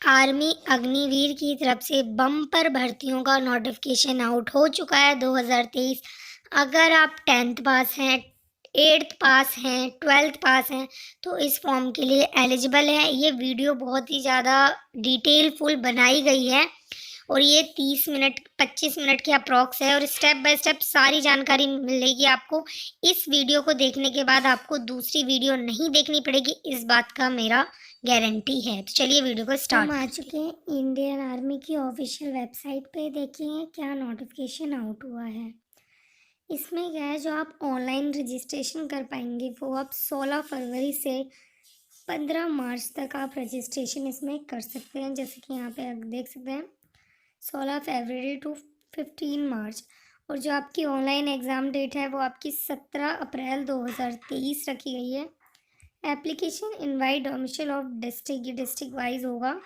Army Agniveer की तरफ से बम्पर भर्तियों का नोटिफिकेशन आउट हो चुका है 2023। अगर आप 10th पास हैं, 8th पास हैं, 12th पास हैं तो इस फॉर्म के लिए एलिजिबल है। ये वीडियो बहुत ही ज़्यादा डिटेल फुल बनाई गई है और ये 30 मिनट 25 मिनट की अप्रॉक्स है और स्टेप बाय स्टेप सारी जानकारी मिलेगी आपको। इस वीडियो को देखने के बाद आपको दूसरी वीडियो नहीं देखनी पड़ेगी, इस बात का मेरा गारंटी है। तो चलिए वीडियो को स्टार्ट हम आ चुके हैं इंडियन आर्मी की ऑफिशियल वेबसाइट पे। देखिए क्या नोटिफिकेशन आउट हुआ है। इसमें क्या है, जो आप ऑनलाइन रजिस्ट्रेशन कर पाएंगे वो आप 16 फरवरी से 15 मार्च तक आप रजिस्ट्रेशन इसमें कर सकते हैं। जैसे कि यहाँ पे आप देख सकते हैं 16 फरवरी टू 15 मार्च। और जो आपकी ऑनलाइन एग्ज़ाम डेट है वो आपकी 17 अप्रैल 2023 रखी गई है। Application invite domicile of district, ये डिस्ट्रिक्ट वाइज होगा।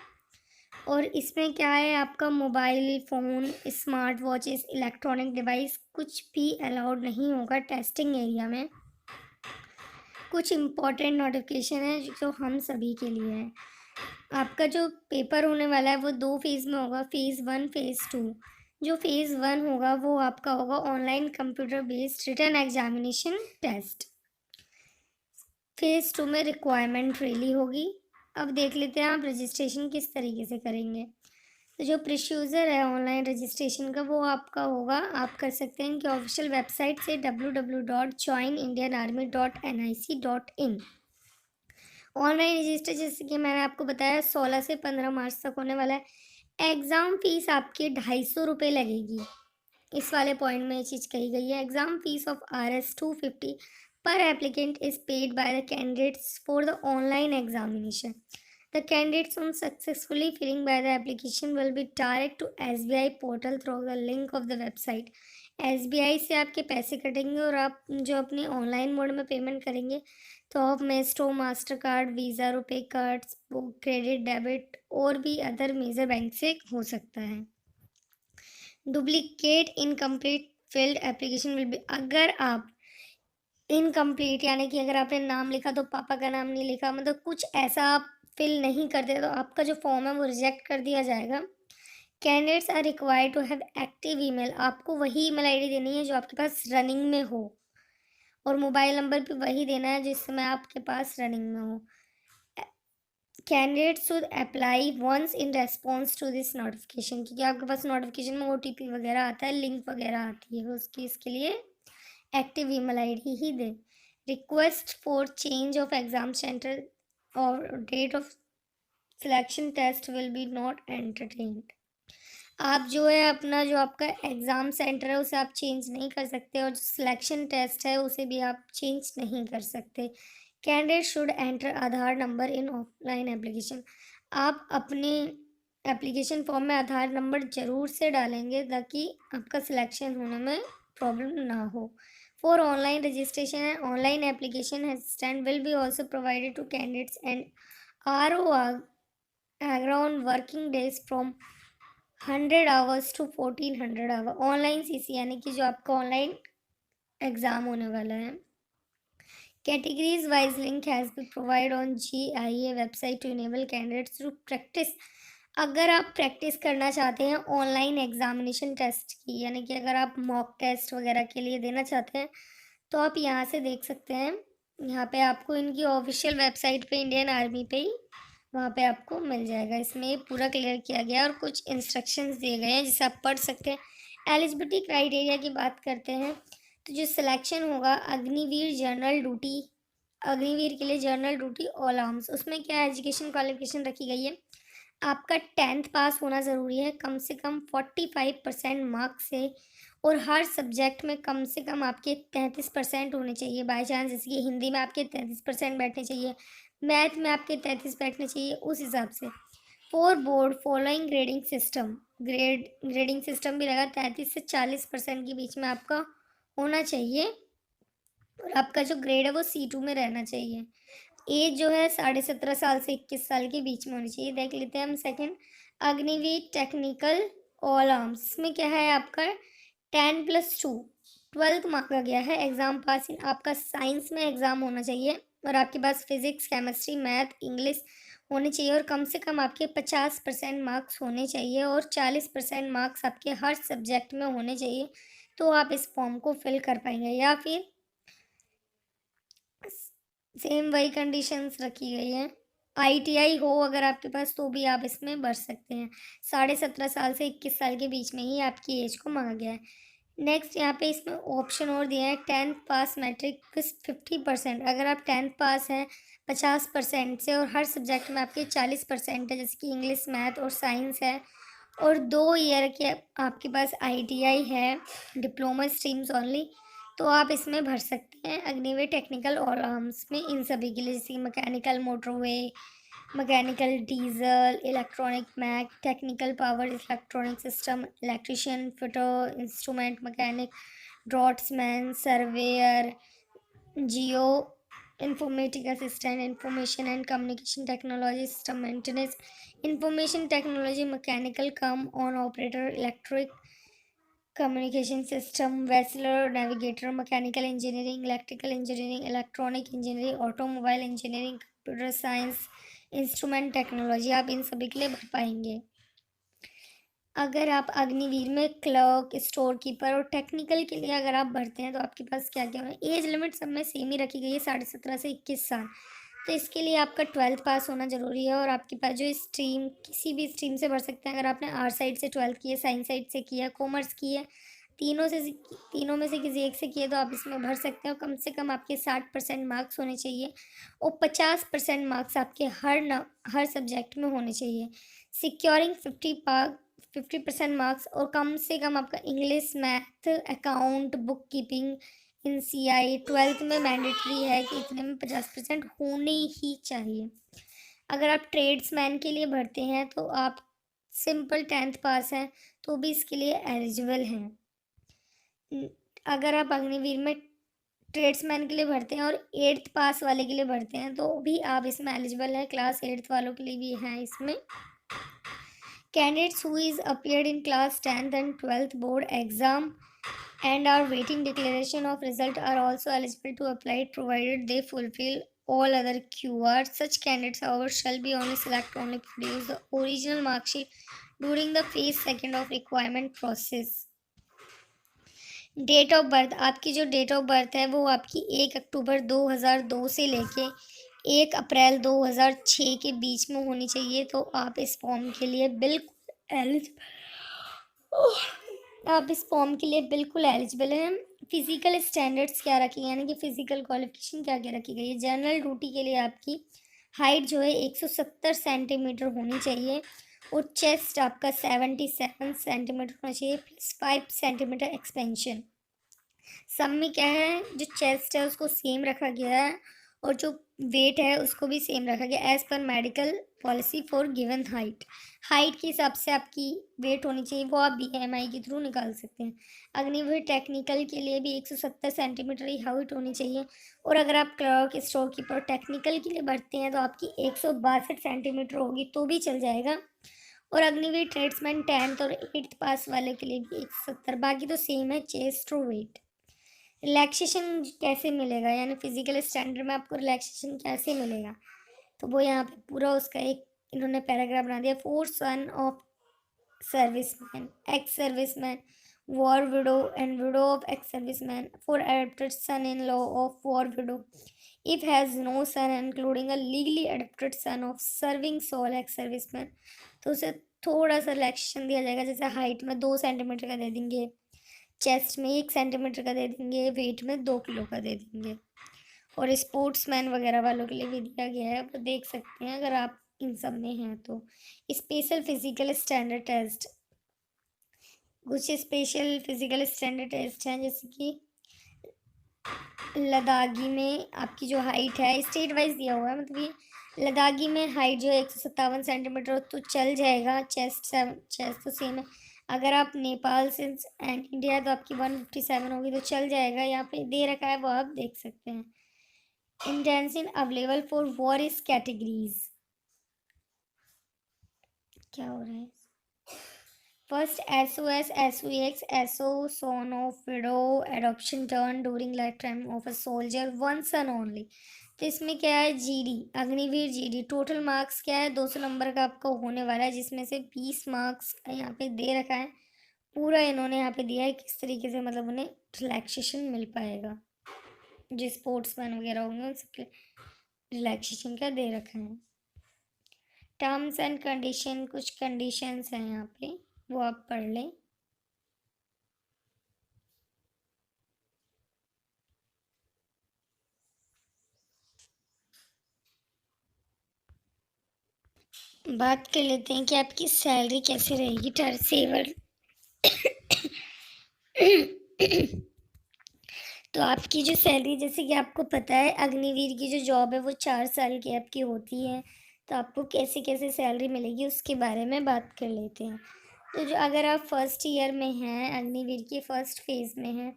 और इसमें क्या है, आपका mobile phone, smart watches, electronic device कुछ भी अलाउड नहीं होगा टेस्टिंग एरिया में। कुछ इम्पॉर्टेंट नोटिफिकेशन है जो हम सभी के लिए है। आपका जो पेपर होने वाला है वो 2 फेज़ में होगा, फेज़ 1, फेज़ 2। जो फेज़ 1 होगा वो आपका होगा online computer based written examination test. Phase 2 में रिक्वायरमेंट रैली होगी। अब देख लेते हैं आप रजिस्ट्रेशन किस तरीके से करेंगे। तो जो प्रोसीजर है ऑनलाइन रजिस्ट्रेशन का वो आपका होगा, आप कर सकते हैं कि ऑफिशियल वेबसाइट से www.joinindianarmy.nic.in। ऑनलाइन रजिस्टर जैसे कि मैंने आपको बताया 16 से 15 मार्च तक होने वाला है। एग्ज़ाम फीस आपकी 250 रुपये लगेगी। इस वाले पॉइंट में ये चीज़ कही गई है। Exam fees of RS 250 per applicant is paid by the candidates for the online examination. The candidates on successfully filling by the application will be direct to SBI portal through the link of the website. SBI से आपके पैसे कटेंगे और आप जो अपनी online mode में payment करेंगे तो आप maestro, master card, visa, RuPay cards, credit, debit और भी अदर मेजर बैंक से हो सकता है। Duplicate incomplete field application will B, अगर आप इनकम्प्लीट यानी कि अगर आपने नाम लिखा तो पापा का नाम नहीं लिखा, मतलब कुछ ऐसा आप फिल नहीं करते तो आपका जो फॉर्म है वो रिजेक्ट कर दिया जाएगा। Candidates are required to have active email, आपको वही ईमेल आईडी देनी है जो आपके पास रनिंग में हो और मोबाइल नंबर भी वही देना है जिस समय आपके पास रनिंग में हो। Candidate should apply once in response to this notification, क्योंकि आपके पास नोटिफिकेशन में OTP वगैरह आता है, लिंक वगैरह आती है, उसकी इसके लिए एक्टिव ईमेल आईडी ही दे। Request for change of exam centre और date of selection test will be not entertained. आप जो है अपना जो आपका एग्ज़ाम सेंटर है उसे आप चेंज नहीं कर सकते और जो सिलेक्शन टेस्ट है उसे भी आप चेंज नहीं कर सकते। Candidate should enter Aadhaar number in offline application, आप अपने एप्लीकेशन फॉर्म में आधार नंबर ज़रूर से डालेंगे ताकि आपका सिलेक्शन होने में प्रॉब्लम ना हो। For online registration and online application assistant will be also provided to candidates and RO around working days from 100 hours to 1400 hour. Online CC यानी कि जो आपका ऑनलाइन एग्ज़ाम होने वाला है। Categories wise link has be provide on GIA website to enable candidates to practice. अगर आप practice करना चाहते हैं ऑनलाइन एग्जामिनेशन टेस्ट की, यानी कि अगर आप मॉक टेस्ट वगैरह के लिए देना चाहते हैं तो आप यहाँ से देख सकते हैं। यहाँ पे आपको इनकी ऑफिशियल वेबसाइट पे इंडियन आर्मी पे ही वहाँ पे आपको मिल जाएगा। इसमें पूरा क्लियर किया गया और कुछ इंस्ट्रक्शंस दिए गए हैं जिसे आप पढ़ सकते हैं। एलिजिबिलिटी क्राइटेरिया की बात करते हैं तो जो सिलेक्शन होगा अग्निवीर जनरल ड्यूटी, अग्निवीर के लिए जनरल ड्यूटी ऑल आर्म्स, उसमें क्या एजुकेशन क्वालिफिकेशन रखी गई है। आपका 10th पास होना ज़रूरी है कम से कम 45% मार्क्स से, और हर सब्जेक्ट में कम से कम आपके 33% होने चाहिए। बाई चांस जैसे कि हिंदी में आपके 33% बैठने चाहिए, मैथ में आपके 33 बैठने चाहिए, उस हिसाब से। For board following grading system, grading system भी रहेगा, 33 से 40% के बीच में आपका होना चाहिए और आपका जो ग्रेड है वो C2 में रहना चाहिए। एज जो है 17.5 साल से 21 साल के बीच में होनी चाहिए। देख लेते हैं हम second, Agniveer technical all arms, इसमें क्या है आपका 10+2 12th मांगा गया है। एग्ज़ाम पासिंग आपका साइंस में एग्ज़ाम होना चाहिए और आपके पास फिजिक्स, केमिस्ट्री, मैथ, इंग्लिश होने चाहिए और कम से कम आपके 50% मार्क्स होने चाहिए और 40% मार्क्स आपके हर सब्जेक्ट में होने चाहिए, तो आप इस फॉर्म को फिल कर पाएंगे। या फिर सेम वही कंडीशंस रखी गई हैं, आईटीआई हो अगर आपके पास तो भी आप इसमें भर सकते हैं। 17.5 साल से 21 साल के बीच में ही आपकी एज को मांगा गया है। नेक्स्ट यहाँ पे इसमें ऑप्शन और दिया है, 10th पास मैट्रिक 50%। अगर आप 10th पास हैं 50% से और हर सब्जेक्ट में आपके 40% है, जैसे कि इंग्लिश, मैथ और साइंस है, और 2 ईयर के आपके पास आईटीआई है, डिप्लोमा स्ट्रीम्स ओनली, तो आप इसमें भर सकते हैं अग्निवीर टेक्निकल और आर्म्स में, इन सभी के लिए, जैसे mechanical motorway, mechanical diesel, electronic mech, technical power electronic system, electrician, fitter, instrument mechanic, draughtsman, surveyor, geo informatic assistant, information and communication technology system maintenance, information technology mechanical cum on operator, electric communication system, वेसलर, navigator, mechanical engineering, electrical engineering, electronic engineering, automobile engineering, computer science, instrument technology, आप इन सभी के लिए भर पाएंगे। अगर आप अग्निवीर में क्लर्क, स्टोर कीपर और टेक्निकल के लिए अगर आप भरते हैं तो आपके पास क्या क्या है, एज लिमिट सब में सेम ही रखी गई है, 17.5 से 21 साल। तो इसके लिए आपका 12th पास होना ज़रूरी है और आपके पास जो स्ट्रीम, किसी भी स्ट्रीम से भर सकते हैं। अगर आपने आर्ट साइड से 12th की है, साइंस साइड से की है, कॉमर्स की है, तीनों में से किसी एक से किए तो आप इसमें भर सकते हैं। और कम से कम आपके 60% मार्क्स होने चाहिए और 50% मार्क्स आपके हर सब्जेक्ट में होने चाहिए। सिक्योरिंग 50% मार्क्स और कम से कम आपका English, math, account, book keeping, NCI 12th में मैंडेटरी है कि इतने में 50% होने ही चाहिए। अगर आप ट्रेड्समैन के लिए भरते हैं तो आप सिंपल 10th पास हैं तो भी इसके लिए एलिजिबल हैं। अगर आप अग्निवीर में ट्रेड्समैन के लिए भरते हैं और 8th पास वाले के लिए भरते हैं तो भी आप इसमें एलिजिबल हैं, क्लास 8th वालों के लिए भी है इसमें। Candidates who is appeared in class 10th and 12th board exam and are waiting declaration of result are also eligible to apply it provided they fulfill all other QRs. Such candidates, however, shall be only select only produce the original mark sheet during the phase 2 of requirement process. Date of birth, आपकी जो date of birth है वो आपकी 1 अक्टूबर 2002 से लेके 1 अप्रैल 2006 के बीच में होनी चाहिए, तो आप इस फॉर्म के लिए बिल्कुल एलिजिबल हैं। फिजिकल स्टैंडर्ड्स क्या रखी गई, यानी कि फिजिकल क्वालिफिकेशन क्या क्या रखी गई है। जनरल ड्यूटी के लिए आपकी हाइट जो है 170 सेंटीमीटर होनी चाहिए और चेस्ट आपका 77 सेंटीमीटर होना चाहिए प्लस 5 सेंटीमीटर एक्सपेंशन। सब में क्या है, जो चेस्ट है उसको सेम रखा गया है और जो वेट है उसको भी सेम रखा गया as per medical policy for given height के हिसाब से आपकी वेट होनी चाहिए, वो आप BMI के थ्रू निकाल सकते हैं। अग्निवीर टेक्निकल के लिए भी 170 सेंटीमीटर ही हाइट होनी चाहिए और अगर आप क्लर्क, स्टोर कीपर, टेक्निकल के लिए भरते हैं तो आपकी 162 सेंटीमीटर होगी तो भी चल जाएगा। और अग्निवीर ट्रेड्समैन 10th और 8th पास वाले के लिए भी 170, बाकी तो सेम है चेस्ट और वेट। रिलैक्सेशन कैसे मिलेगा, यानी फिजिकल स्टैंडर्ड में आपको रिलैक्सेशन कैसे मिलेगा, तो वो यहाँ पे पूरा उसका एक इन्होंने पैराग्राफ बना दिया। For son of serviceman, ex serviceman, war widow and widow of ex serviceman, for adopted son in law of war widow, if has no son including a legally adopted son of serving sole ex serviceman, तो उसे थोड़ा सा relaxation दिया जाएगा, जैसे height में 2 centimetre का दे देंगे, चेस्ट में 1 सेंटीमीटर का दे देंगे, वेट में 2 किलो का दे देंगे। और स्पोर्ट्समैन वगैरह वालों के लिए भी दिया गया है, वो देख सकते हैं अगर आप इन सब में हैं तो। स्पेशल फिजिकल स्टैंडर्ड टेस्ट, कुछ स्पेशल फिजिकल स्टैंडर्ड टेस्ट हैं, जैसे कि लद्दाखी में आपकी जो हाइट है स्टेट वाइज दिया हुआ है, मतलब ये लद्दाखी में हाइट जो है 157 सेंटीमीटर तो चल जाएगा, चेस्ट तो सेम है। अगर आप नेपाल से एंड इंडिया तो आपकी 157 होगी तो चल जाएगा, यहाँ पे दे रखा है वो आप देख सकते हैं। Intensive available for Boris categories, क्या हो रहा है, first SOS, SOX, SO, son of widow, adoption turn during lifetime of a soldier, one son only, तो इसमें क्या है, GD Agniveer GD total marks क्या है 200 नंबर का आपका होने वाला है, जिसमें से 20 मार्क्स यहाँ पे दे रखा है। पूरा इन्होंने यहाँ पे दिया है किस तरीके से मतलब उन्हें रिलैक्सेशन मिल पाएगा। जो स्पोर्ट्समैन वगैरह होंगे उन सबके रिलैक्सेशन का दे रखा है। टर्म्स एंड कंडीशन, कुछ कंडीशंस हैं यहाँ पे, वो आप पढ़ लें। बात कर लेते हैं कि आपकी सैलरी कैसे रहेगी टर्सेवर। तो आपकी जो सैलरी, जैसे कि आपको पता है अग्निवीर की जो जॉब है वो 4 साल की आपकी होती है, तो आपको कैसे कैसे सैलरी मिलेगी उसके बारे में बात कर लेते हैं। तो जो अगर आप फर्स्ट ईयर में हैं, अग्निवीर की फर्स्ट फेज़ में हैं,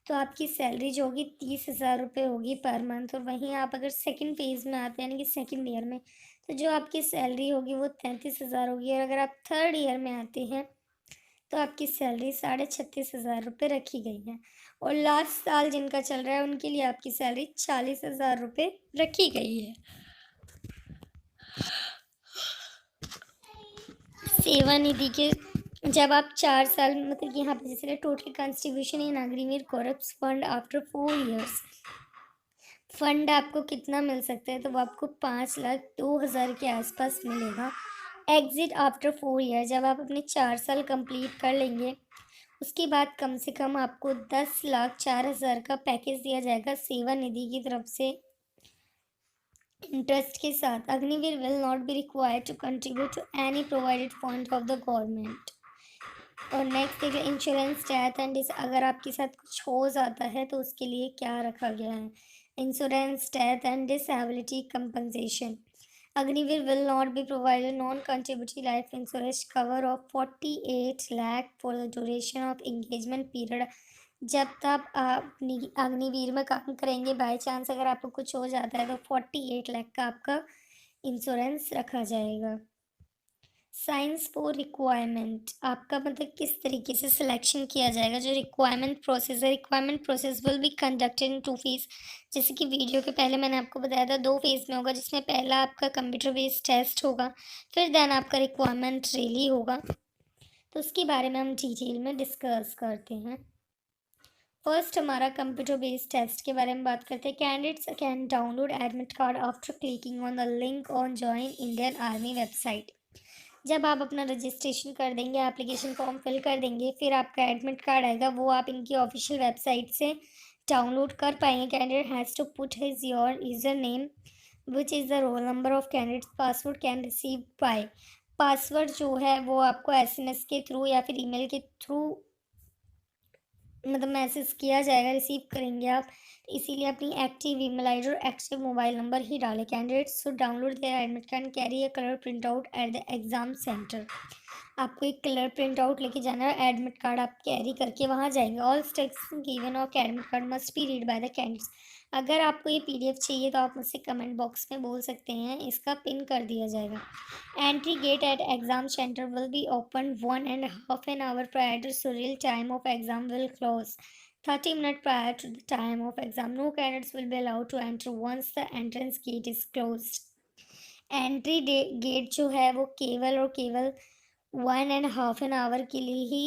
तो आपकी सैलरी जो होगी 30,000 रुपये होगी पर मंथ। और वहीं आप अगर सेकंड फेज़ में आते हैं यानी कि सेकंड ईयर में, तो जो आपकी सैलरी होगी वो 33,000 होगी। और अगर आप थर्ड ईयर में आते हैं तो आपकी सैलरी 36,500 रुपये रखी गई है। और लास्ट साल जिनका चल रहा है उनके लिए आपकी सैलरी 40,000 रुपये रखी गई है। सेवा निधि के जब आप 4 साल मतलब यहाँ पे जैसे total contribution in Agniveer corps fund after 4 years, fund आपको कितना मिल सकता है, तो वो आपको 5,02,000 के आसपास मिलेगा। एग्जिट आफ्टर 4 ईयर, जब आप अपने 4 साल कंप्लीट कर लेंगे उसके बाद कम से कम आपको 10,04,000 का पैकेज दिया जाएगा सेवा निधि की तरफ से इंटरेस्ट के साथ। Agniveer will not be required to contribute to any provided fund of the government. और नेक्स्ट देखिए इंश्योरेंस, डेथ एंड अगर आपके साथ कुछ हो जाता है तो उसके लिए क्या रखा गया है, insurance, death and disability compensation. Agnivir will not be provided non-contributory life insurance cover of 48 lakh for the duration of engagement period। जब तक आप अग्निवीर में काम करेंगे बाय चांस अगर आपको कुछ हो जाता है तो 48 लाख का आपका इंश्योरेंस रखा जाएगा। साइंस फॉर रिक्वायरमेंट, आपका मतलब किस तरीके से सिलेक्शन किया जाएगा। जो रिक्वायरमेंट प्रोसेस है, requirement process will be conducted in 2 phase. जैसे कि वीडियो के पहले मैंने आपको बताया था 2 फेज में होगा, जिसमें पहला आपका कंप्यूटर बेस्ड टेस्ट होगा, फिर देन आपका रिक्वायरमेंट रैली होगा। तो उसके बारे में हम डिटेल में डिस्कस करते हैं। फर्स्ट हमारा कंप्यूटर बेस्ड टेस्ट के बारे में बात करते हैं। Candidates can download admit card after clicking on the link on join Indian army website. जब आप अपना रजिस्ट्रेशन कर देंगे, एप्लीकेशन फॉर्म फिल कर देंगे, फिर आपका एडमिट कार्ड आएगा, वो आप इनकी ऑफिशियल वेबसाइट से डाउनलोड कर पाएंगे। Candidate has to put his your user name which is the roll number of candidate. Password can receive by, password जो है वो आपको एसएमएस के थ्रू या फिर ईमेल के थ्रू मतलब मैसेज किया जाएगा, रिसीव करेंगे आप। इसीलिए अपनी एक्टिव ईमेल आईडी और एक्टिव मोबाइल नंबर ही डालें। Candidates should download there admit card and carry a colour print out at the exam centre. आपको एक कलर प्रिंट आउट लेके जाना है, एडमिट कार्ड आप कैरी करके वहाँ जाएंगे। All steps given of admit card must be read by the candidates. अगर आपको ये पीडीएफ चाहिए तो आप मुझसे कमेंट बॉक्स में बोल सकते हैं, इसका पिन कर दिया जाएगा। Entry gate at exam centre will be open 1.5 hour prior to surreal time of exam will close 30 minutes prior to the time of exam. No candidates will be allowed to enter once the entrance gate is closed. Entry gate जो है वो केवल और केवल 1.5 hour के लिए ही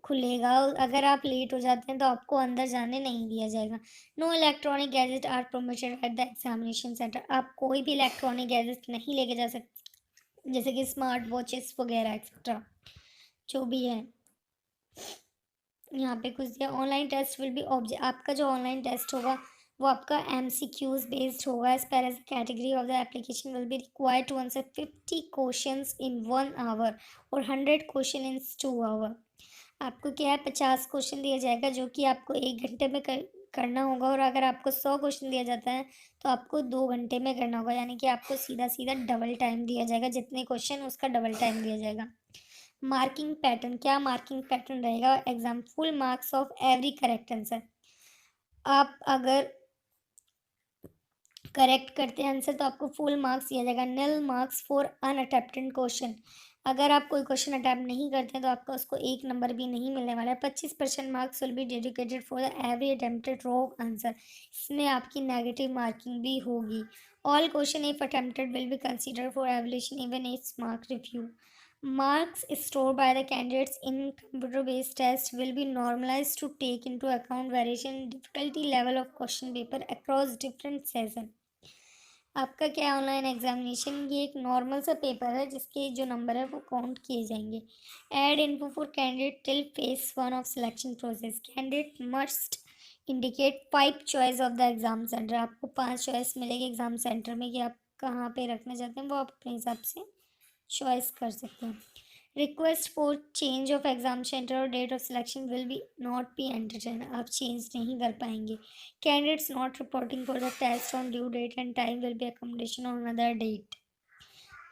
खुलेगा। अगर आप लेट हो जाते हैं तो आपको अंदर जाने नहीं दिया जाएगा। No electronic gadget are permitted at the examination centre. आप कोई भी इलेक्ट्रॉनिक गैजेट नहीं लेके जा सकते, जैसे कि स्मार्ट वॉचेस वगैरह एक्सेट्रा जो भी है। यहाँ पे कुछ दिया, online test will be object. आपका जो ऑनलाइन टेस्ट होगा वो आपका MCQs बेस्ड होगा। As per age category of the application will be required to answer 50 questions in 1 hour और 100 क्वेश्चन इन 2 hour। आपको क्या है 50 क्वेश्चन दिया जाएगा जो कि आपको 1 घंटे में करना होगा। और अगर आपको 100 क्वेश्चन दिया जाता है तो आपको 2 घंटे में करना होगा, यानी कि आपको सीधा सीधा डबल टाइम दिया जाएगा। जितने क्वेश्चन उसका डबल टाइम दिया जाएगा। मार्किंग पैटर्न, क्या मार्किंग पैटर्न रहेगा exam, full marks of every correct answer. आप अगर करेक्ट करते हैं आंसर तो आपको फुल मार्क्स दिया जाएगा। निल मार्क्स फॉर अनअटेम्प्टेड क्वेश्चन। अगर आप कोई क्वेश्चन अटैम्प्ट नहीं करते हैं तो आपका उसको 1 नंबर भी नहीं मिलने वाला है। 25% marks will be dedicated for the every attempted wrong answer. इसमें आपकी नेगेटिव मार्किंग भी होगी। All question if attempted will be considered for evolution even it's mark review. Marks stored by the candidates in computer-based test will be normalized to take into account variation in difficulty level of question paper across different session। आपका क्या online examination ये एक normal सा paper है जिसके जो number है वो काउंट किए जाएंगे। Add info for candidate till phase 1 of selection process. Candidate must indicate 5 choice of the exam centre. आपको 5 चॉइस मिलेगी एग्जाम सेंटर में कि आप कहाँ पे रखना चाहते हैं, वो आप अपने हिसाब से चॉइस कर सकते हैं। Request for change of exam centre और date of selection will be not be entertain. आप चेंज नहीं कर पाएंगे। Candidates not reporting for the test on due date and time will be accommodation on another date.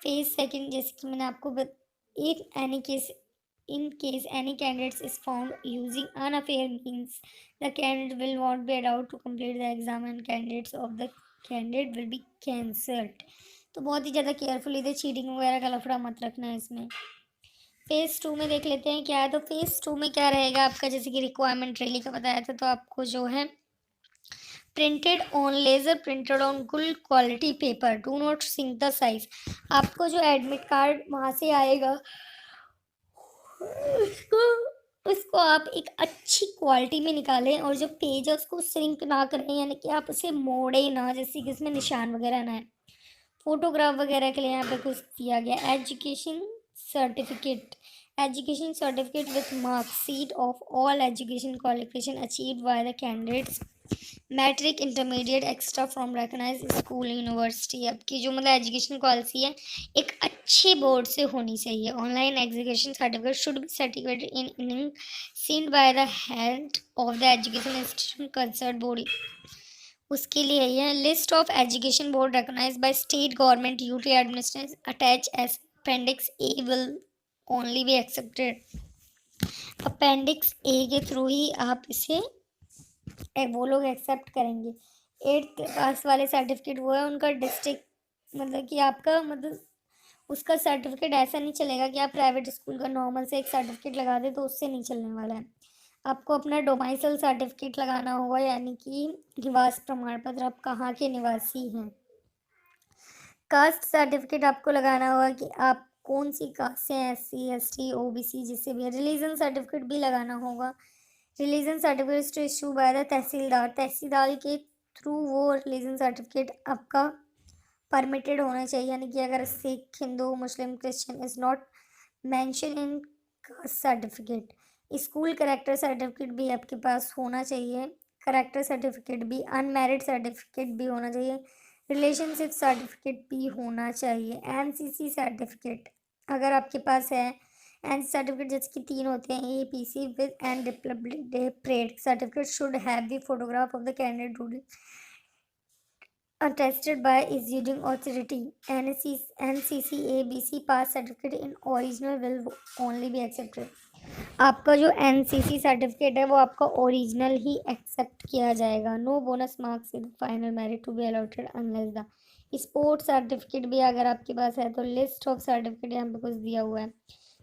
Phase second, जैसे कि मैंने आपको if any case in case any candidates is found using unfair means, the candidate will not be allowed to complete the exam and candidates of the candidate will be cancelled। तो बहुत ही ज़्यादा carefully थे, cheating वगैरह का लफड़ा मत रखना है इसमें। फेज़ 2 में देख लेते हैं क्या है। तो फेज़ 2 में क्या रहेगा आपका, जैसे कि रिक्वायरमेंट रैली का बताया था, तो आपको जो है printed on laser printed on good quality paper, do not shrink the size. आपको जो एडमिट कार्ड वहाँ से आएगा उसको उसको आप एक अच्छी क्वालिटी में निकालें और जो पेज है उसको श्रिंक ना करें, यानी कि आप उसे मोड़े ना, जैसे कि उसमें निशान वगैरह ना है। फोटोग्राफ वगैरह के लिए यहाँ पे कुछ दिया गया। Education certificate with marksheet of all education qualification achieved by the candidates matric intermediate extra from recognise school university. आपकी जो मतलब एजुकेशन पॉलिसी है एक अच्छे बोर्ड से होनी चाहिए। Online education certificate should be certificated in ink signed by the head of the education institution concern body. उसके लिए यह list of education board recognised by state government UT administration attach as appendix A will only be accepted. Appendix A के through ही आप इसे वो लोग accept करेंगे। 8th पास वाले सर्टिफिकेट वो है उनका डिस्ट्रिक्ट, मतलब कि आपका मतलब उसका सर्टिफिकेट ऐसा नहीं चलेगा कि आप प्राइवेट स्कूल का नॉर्मल से एक सर्टिफिकेट लगा दे, तो उससे नहीं चलने वाला है। आपको अपना डोमाइसल सर्टिफिकेट लगाना होगा, यानी कि निवास प्रमाण पत्र, आप कहाँ के निवासी हैं। कास्ट सर्टिफिकेट आपको लगाना होगा कि आप कौन सी कास्ट से हैं, SC ST OBC जिससे भी। रिलीजन सर्टिफिकेट भी लगाना होगा। Religion certificate to issue by the tehsildar के थ्रू वो रिलीजन सर्टिफिकेट आपका परमिटेड होना चाहिए, यानी कि अगर Sikh, Hindu, Muslim, Christian is not mention in caste certificate. School character certificate भी आपके पास होना चाहिए। करेक्टर सर्टिफिकेट भी, अनमैरिड सर्टिफिकेट भी होना चाहिए। रिलेशनशिप सर्टिफिकेट भी होना चाहिए। NCC सर्टिफिकेट अगर आपके पास है, NCC सर्टिफिकेट जैसे कि 3 होते हैं, APC with and Republic day parade certificate should have the photograph of the candidate ruling attested by issuing authority। NCC ABC pass certificate in original will only be accepted। आपका जो NCC certificate है वो आपका original ही accept किया जाएगा। No bonus marks in final merit to be allotted unless the. Sport certificate भी अगर आपके पास है तो लिस्ट ऑफ सर्टिफिकेट यहाँ पे कुछ दिया हुआ है।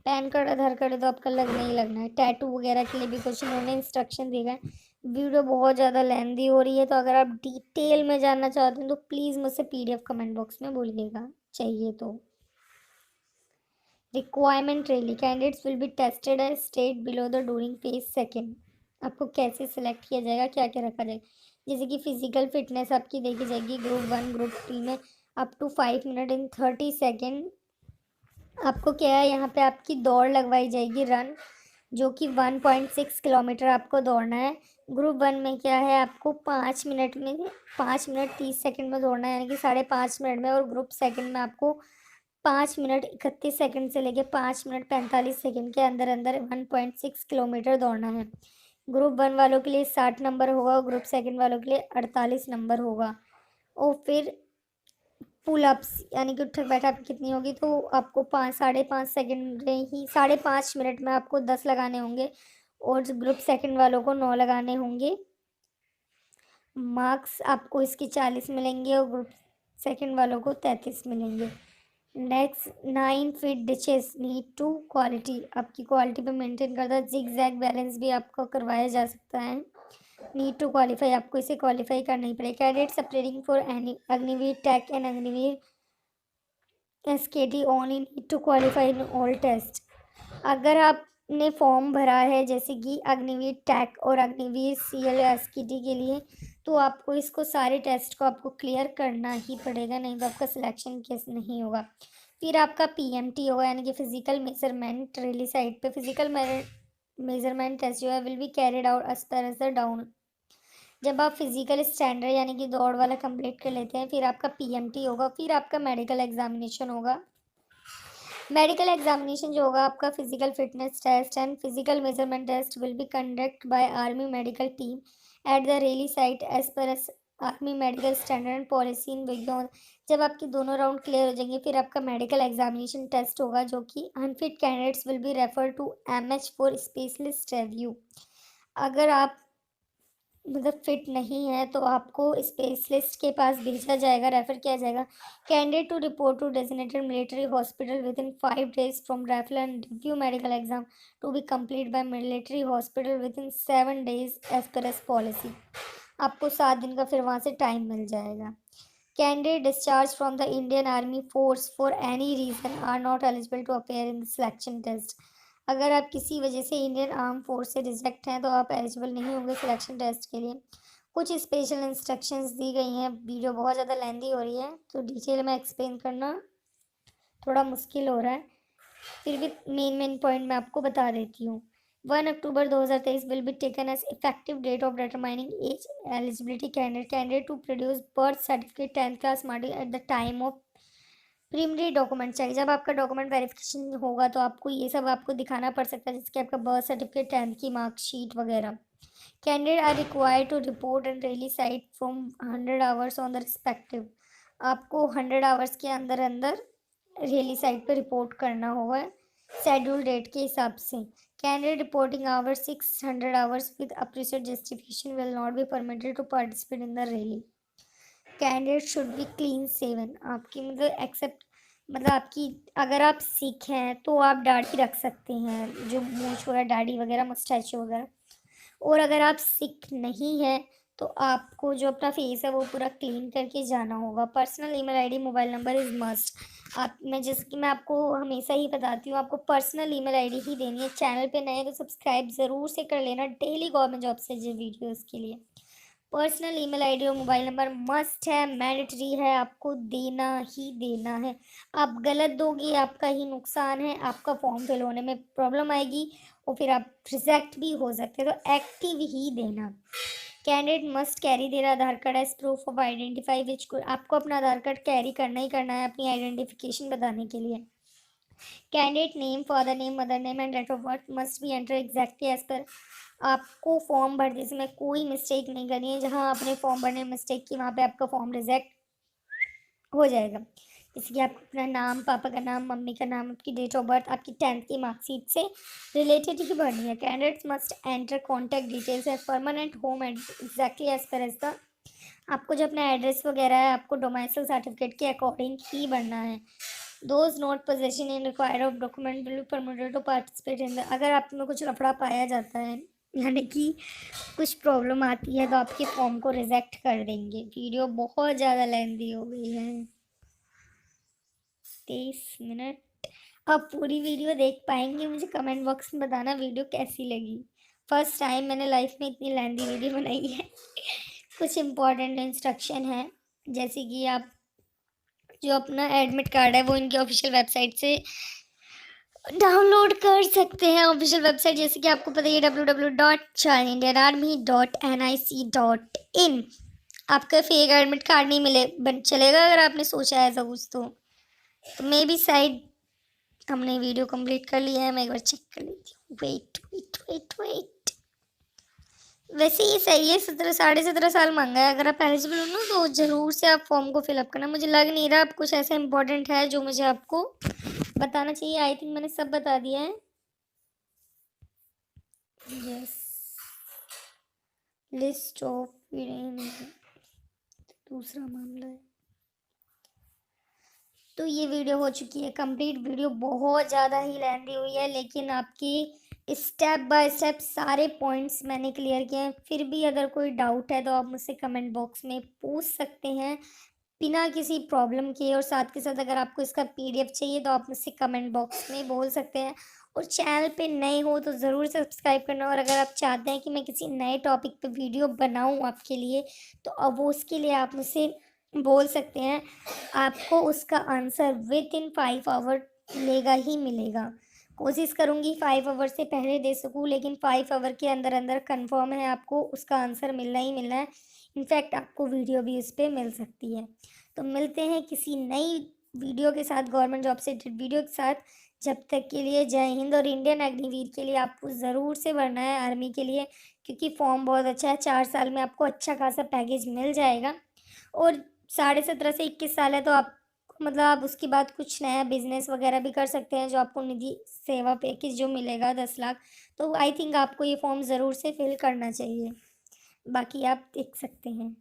पैन कार्ड, आधार कार्ड तो आपका लगना ही लगना है। टैटू वगैरह के लिए भी कुछ उन्होंने इंस्ट्रक्शन दिया है। वीडियो बहुत ज़्यादा लेंदी हो रही है, तो अगर आप डिटेल में जानना चाहते हैं तो प्लीज़ मुझसे PDF कमेंट बॉक्स में बोलिएगा चाहिए तो। Requirement rally candidates will be tested as state below the during phase second. आपको कैसे सिलेक्ट किया जाएगा, क्या क्या रखा जाएगा, जैसे कि फिजिकल फिटनेस आपकी देखी जाएगी ग्रुप 1 ग्रुप 3 में up to 5 minute in 30 second. आपको क्या है यहाँ पे आपकी दौड़ लगवाई जाएगी रन, जो कि 1.6 किलोमीटर आपको दौड़ना है। ग्रुप 1 में क्या है आपको 5 मिनट 30 सेकंड में दौड़ना है, यानी कि 5.5 मिनट में। और ग्रुप सेकंड में आपको 5 मिनट 31 सेकंड से लेके 5 मिनट 45 सेकंड के अंदर अंदर 1.6 किलोमीटर दौड़ना है। ग्रुप 1 वालों के लिए 60 नंबर होगा और ग्रुप सेकंड वालों के लिए 48 नंबर होगा। और फिर पुल अप्स यानी कि उठक बैठक कितनी होगी, तो आपको 5.5 सेकंड में ही 5.5 मिनट में आपको 10 लगाने होंगे और ग्रुप सेकंड वालों को 9 लगाने होंगे। मार्क्स आपको इसके 40 मिलेंगे और ग्रुप सेकंड वालों को 33 मिलेंगे। Next 9 feet ditches need to quality, आपकी क्वालिटी पे मेंटेन करता है। जिग जैग बैलेंस भी आपको करवाया जा सकता है। नीड टू क्वालिफाई, आपको इसे क्वालिफाई करना ही पड़ेगा। Candidates applying for Agniveer tech and Agniveer SKT only need to qualify in all test. अगर आपने फॉर्म भरा है जैसे कि अग्निवीर टैक और अग्निवीर सीएल एसकेटी के लिए, तो आपको इसको सारे टेस्ट को आपको क्लियर करना ही पड़ेगा, नहीं तो आपका सिलेक्शन केस नहीं होगा। फिर आपका पीएमटी होगा, यानी कि फिजिकल मेजरमेंट रैली साइट पे फिजिकल मेजरमेंट टेस्ट जो है will be carried out as per as the down. जब आप फिजिकल स्टैंडर्ड यानी कि दौड़ वाला कंप्लीट कर लेते हैं, फिर आपका पीएमटी होगा, फिर आपका मेडिकल एग्जामिनेशन होगा। मेडिकल एग्जामिनेशन जो होगा आपका physical fitness test and physical measurement test will be conduct by army medical team at the rally site as per as army medical standard and policy in विज्ञान। जब आपके दोनों round clear हो जाएंगे, फिर आपका मेडिकल एग्जामिनेशन टेस्ट होगा, जो कि unfit candidates will be refer to MH for specialist review. अगर आप मतलब फिट नहीं है तो आपको स्पेशलिस्ट के पास भेजा जाएगा, रेफर किया जाएगा। Candidate to report to designated military hospital within 5 days from referral and review medical exam to be complete by military hospital within 7 days as per as policy. आपको 7 दिन का फिर वहाँ से टाइम मिल जाएगा। Candidate discharge from the Indian army force for any reason are not eligible to appear in the selection test. अगर आप किसी वजह से इंडियन आर्म फोर्स से रिजेक्ट हैं तो आप एलिजिबल नहीं होंगे सिलेक्शन टेस्ट के लिए। कुछ स्पेशल इंस्ट्रक्शंस दी गई हैं। वीडियो बहुत ज़्यादा लेंदी हो रही है तो डिटेल में एक्सप्लेन करना थोड़ा मुश्किल हो रहा है, फिर भी मेन पॉइंट मैं आपको बता देती हूँ। 1 October 2023 will be taken as effective date of determining age eligibility candidate to produce birth certificate 10th class marks at the time of preliminary document चाहिए। जब आपका डॉक्यूमेंट वेरिफिकेशन होगा तो आपको ये सब आपको दिखाना पड़ सकता है, जैसे कि आपका बर्थ सर्टिफिकेट, 10th की मार्कशीट वगैरह। Candidate are required to report and rally site from 100 hours on the respective. आपको 100 आवर्स के अंदर अंदर रैली साइट पर रिपोर्ट करना होगा शेड्यूल डेट के हिसाब से। Candidate reporting hours 600 hours with appreciate justification will not be permitted to participate in the rally. Candidate should be clean shaven, आपकी मतलब एक्सेप्ट मतलब आपकी अगर आप सिख हैं तो आप दाढ़ी रख सकते हैं, जो मूछ वगैरह दाढ़ी वगैरह मुस्टैचू वगैरह। और अगर आप सिख नहीं हैं तो आपको जो अपना फेस है वो पूरा क्लीन करके जाना होगा। Personal email ID mobile number is must. आप मैं जैसे कि मैं आपको हमेशा ही बताती हूँ, आपको पर्सनल ईमेल आईडी ही देनी है। चैनल पे नए तो सब्सक्राइब ज़रूर से कर लेना डेली गवर्नमेंट जॉब से जो वीडियोज़ के लिए। पर्सनल ईमेल आईडी और मोबाइल नंबर मस्ट है, मैंडेटरी है, आपको देना ही देना है। आप गलत दोगे आपका ही नुकसान है, आपका फॉर्म फिल होने में प्रॉब्लम आएगी और फिर आप रिजेक्ट भी हो सकते हैं, तो एक्टिव ही देना। Candidate must carry their Aadhaar card as proof of identify which आपको अपना आधार कार्ड कैरी करना ही करना है अपनी आइडेंटिफिकेशन बताने के लिए। Candidate name, father name, mother name and date of birth must be enter exactly as per. आपको फॉर्म भरते समय कोई मिस्टेक नहीं करनी है। जहाँ आपने फॉर्म भरने में मिस्टेक की वहाँ पे आपका फॉर्म रिजेक्ट हो जाएगा। जैसे कि आप अपना नाम, पापा का नाम, मम्मी का नाम, आपकी डेट ऑफ बर्थ, आपकी 10th की मार्कशीट से रिलेटेड ही भरनी है। Candidates must enter contact details as permanent home exactly as per as the. आपको जो अपना एड्रेस वगैरह है आपको डोमिसाइल सर्टिफिकेट के अकॉर्डिंग ही भरना है। Those not possession in require of document will be permitted to participate in the. अगर आप में कुछ लफड़ा पाया जाता है यानी कि कुछ प्रॉब्लम आती है तो आपके फॉर्म को रिजेक्ट कर देंगे। वीडियो बहुत ज़्यादा लेंदी हो गई है, 23 मिनट। आप पूरी वीडियो देख पाएंगे, मुझे कमेंट बॉक्स में बताना वीडियो कैसी लगी। फर्स्ट टाइम मैंने लाइफ में इतनी लेंदी वीडियो बनाई है। कुछ इम्पोर्टेंट इंस्ट्रक्शन है, जैसे कि आप जो अपना एडमिट कार्ड है वो इनकी ऑफिशियल वेबसाइट से डाउनलोड कर सकते हैं। ऑफिशियल वेबसाइट जैसे कि आपको पता ही है www.childindianarmy.nic.in। आपका फेक एडमिट कार्ड नहीं मिले चलेगा अगर आपने सोचा है ऐसा कुछ तो मे बी साइड हमने वीडियो कंप्लीट कर लिया है। मैं एक बार चेक कर लेती हूँ। वेट वैसे ये सही है, 17.5 साल मांगा है। अगर आप एलिजिबल हो ना तो ज़रूर से आप फॉर्म को फिलअप करना। मुझे लग नहीं रहा आप कुछ ऐसा इंपॉर्टेंट है जो मुझे आपको बताना चाहिए। आई थिंक मैंने सब बता दिया है। यस, लिस्ट ऑफ दूसरा मामला है। तो ये वीडियो हो चुकी है कंप्लीट। वीडियो बहुत ज़्यादा ही लेंदी हुई है, लेकिन आपकी स्टेप बाय स्टेप सारे पॉइंट्स मैंने क्लियर किए हैं। फिर भी अगर कोई डाउट है तो आप मुझसे कमेंट बॉक्स में पूछ सकते हैं बिना किसी प्रॉब्लम के। और साथ के साथ अगर आपको इसका पीडीएफ चाहिए तो आप मुझसे कमेंट बॉक्स में बोल सकते हैं। और चैनल पे नए हो तो ज़रूर सब्सक्राइब करना। और अगर आप चाहते हैं कि मैं किसी नए टॉपिक पे वीडियो बनाऊं आपके लिए, तो अब वो उसके लिए आप मुझसे बोल सकते हैं। आपको उसका आंसर विद इन 5 आवर मिलेगा ही मिलेगा। कोशिश करूँगी 5 आवर से पहले दे सकूँ, लेकिन 5 आवर के अंदर अंदर कंफर्म है आपको उसका आंसर मिलना ही मिलना है। इनफैक्ट आपको वीडियो भी इस पे मिल सकती है। तो मिलते हैं किसी नई वीडियो के साथ, गवर्नमेंट जॉब से रिलेटेड वीडियो के साथ। जब तक के लिए जय हिंद। और इंडियन अग्निवीर के लिए आपको ज़रूर से भरना है आर्मी के लिए, क्योंकि फॉर्म बहुत अच्छा है। 4 साल में आपको अच्छा खासा पैकेज मिल जाएगा। और 17.5 से 21 साल है तो आप मतलब आप उसके बाद कुछ नया बिजनेस वगैरह भी कर सकते हैं, जो आपको निधि सेवा पैकेज जो मिलेगा 10 लाख। तो आई थिंक आपको ये फॉर्म ज़रूर से फिल करना चाहिए। बाकी आप देख सकते हैं।